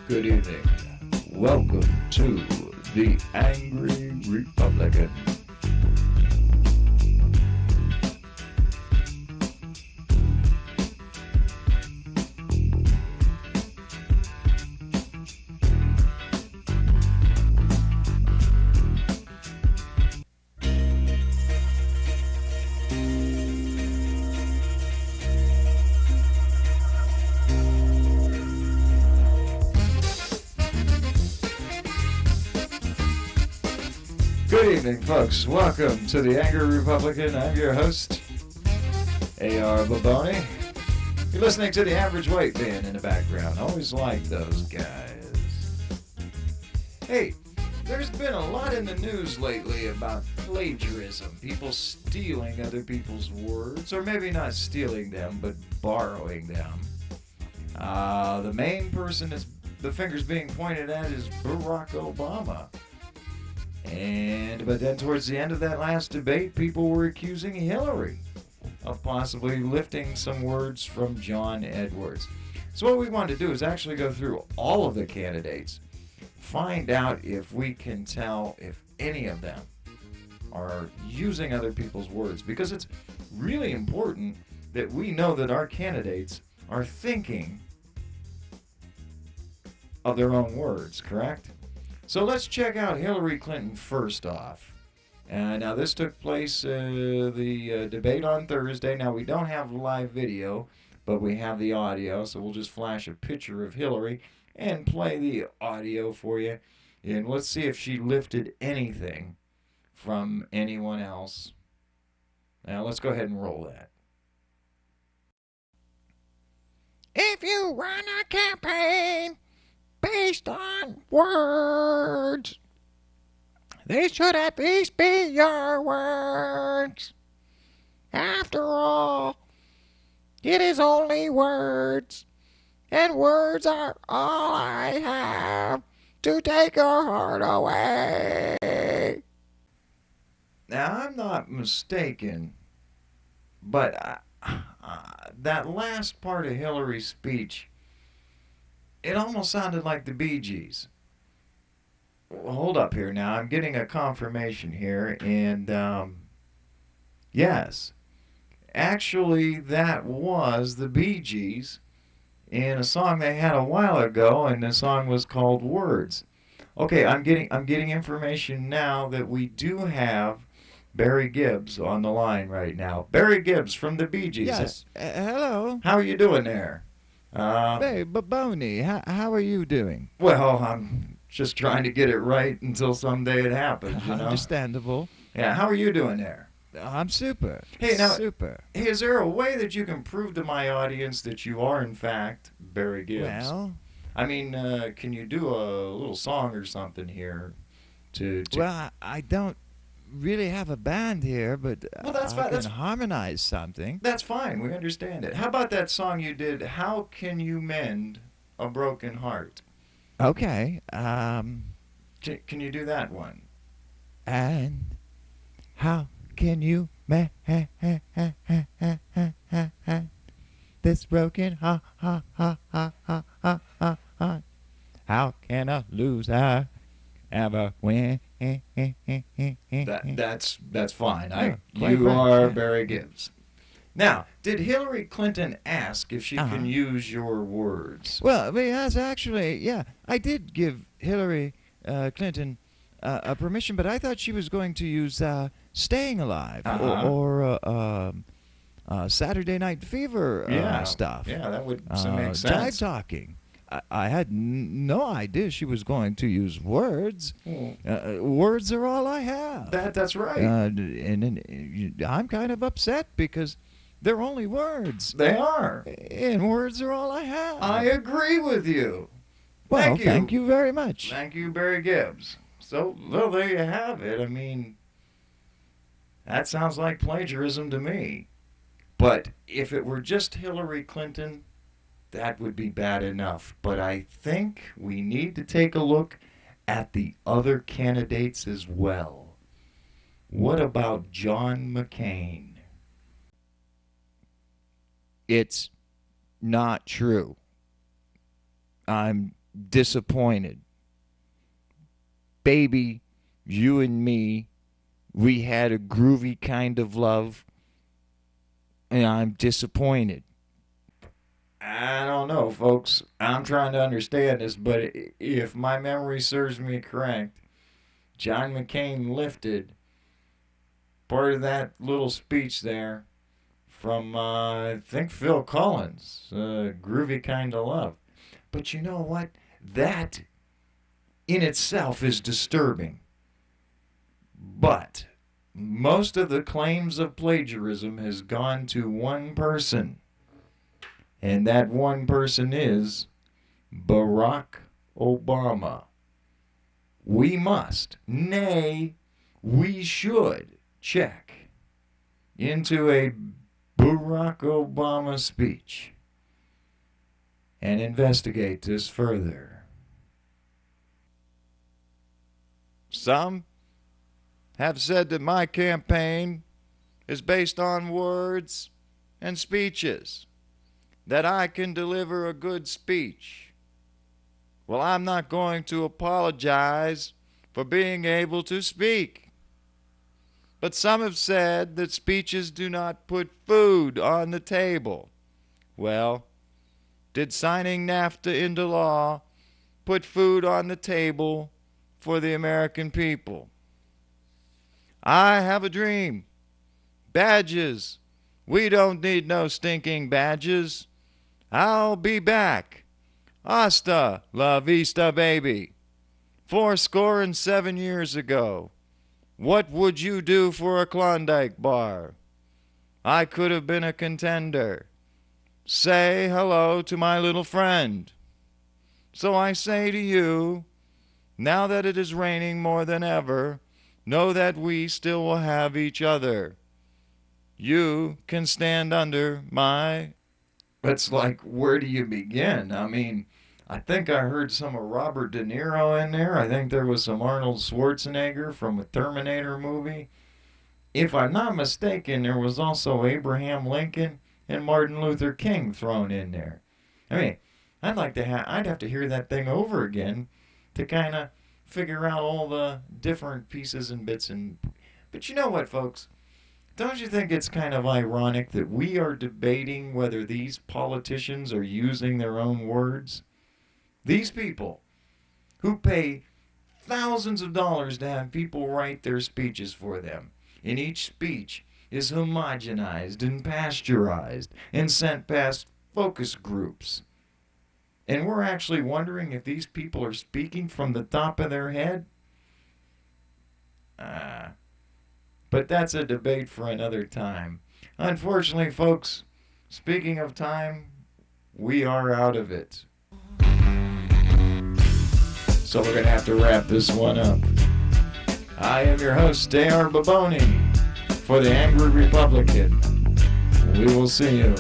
Good evening. Welcome to the Angry Republican. Good evening, folks. Welcome to the Angry Republican. I'm your host, A.R. Baboni. You're listening to the Average White Band in the background. Always like those guys. Hey, there's been a lot in the news lately about plagiarism. People stealing other people's words, or maybe not stealing them, but borrowing them. The main person the finger's being pointed at is Barack Obama. But then towards the end of that last debate, people were accusing Hillary of possibly lifting some words from John Edwards. So what we want to do is actually go through all of the candidates, find out if we can tell if any of them are using other people's words, because it's really important that we know that our candidates are thinking of their own words, correct? So let's check out Hillary Clinton first off. Now this took place, the debate on Thursday. Now we don't have live video, but we have the audio, so we'll just flash a picture of Hillary and play the audio for you. And let's see if she lifted anything from anyone else. Now let's go ahead and roll that. If you run a campaign based on words, they should at least be your words. After all, it is only words, and words are all I have to take your heart away. Now I'm not mistaken, but that last part of Hillary's speech, it almost sounded like the Bee Gees. Well, hold up here now. I'm getting a confirmation here, and yes, actually that was the Bee Gees in a song they had a while ago, and the song was called Words. Okay, I'm getting information now that we do have Barry Gibbs on the line right now. Barry Gibbs from the Bee Gees. Yes, hello. How are you doing there? Hey, Baboni, how are you doing? Well, I'm just trying to get it right until someday it happens, you know? Understandable. Yeah, how are you doing there? I'm super. Hey, now, super. Hey, is there a way that you can prove to my audience that you are, in fact, Barry Gibbs? Well, I mean, can you do a little song or something here to... Well, I don't really have a band here, but Well, that's I fine. can That's, harmonize something. that's fine. We understand it. How about that song you did, How Can You Mend a Broken Heart? Okay. Can you do that one? And how can you mend this broken heart? How can a loser ever win? That's fine. quite You right, are yeah. Barry Gibbs. Now, did Hillary Clinton ask if she can use your words? Well, yes, actually, yeah, I did give Hillary Clinton a permission, but I thought she was going to use "Staying Alive" or Saturday Night Fever stuff. Yeah, that would make sense. Jive talking. I had no idea she was going to use words. Words are all I have. That's right. And I'm kind of upset because they're only words. They are. And words are all I have. I agree with you. Well, thank you very much. Thank you, Barry Gibbs. So, well, there you have it. I mean, that sounds like plagiarism to me. But if it were just Hillary Clinton, that would be bad enough. But I think we need to take a look at the other candidates as well. What about John McCain? It's not true. I'm disappointed. Baby, you and me, we had a groovy kind of love, and I'm disappointed. I don't know, folks. I'm trying to understand this, but if my memory serves me correct, John McCain lifted part of that little speech there from, I think, Phil Collins, Groovy Kind of Love. But you know what? That in itself is disturbing. But most of the claims of plagiarism has gone to one person. And that one person is Barack Obama. We must, nay, we should check into a Barack Obama speech and investigate this further. Some have said that my campaign is based on words and speeches, that I can deliver a good speech. Well, I'm not going to apologize for being able to speak. But some have said that speeches do not put food on the table. Well, did signing NAFTA into law put food on the table for the American people? I have a dream. Badges. We don't need no stinking badges. I'll be back. Hasta la vista, baby. 77 years ago, what would you do for a Klondike bar? I could have been a contender. Say hello to my little friend. So I say to you, now that it is raining more than ever, know that we still will have each other. You can stand under my... It's like, where do you begin? I mean, I think I heard some of Robert De Niro in there. I think there was some Arnold Schwarzenegger from a Terminator movie. If I'm not mistaken, there was also Abraham Lincoln and Martin Luther King thrown in there. I mean, I'd have to hear that thing over again to kind of figure out all the different pieces and bits. But you know what, folks? Don't you think it's kind of ironic that we are debating whether these politicians are using their own words? These people who pay thousands of dollars to have people write their speeches for them, and each speech is homogenized and pasteurized and sent past focus groups. And we're actually wondering if these people are speaking from the top of their head? But that's a debate for another time. Unfortunately, folks, speaking of time, we are out of it. So we're going to have to wrap this one up. I am your host, A.R. Baboni, for the Angry Republican. We will see you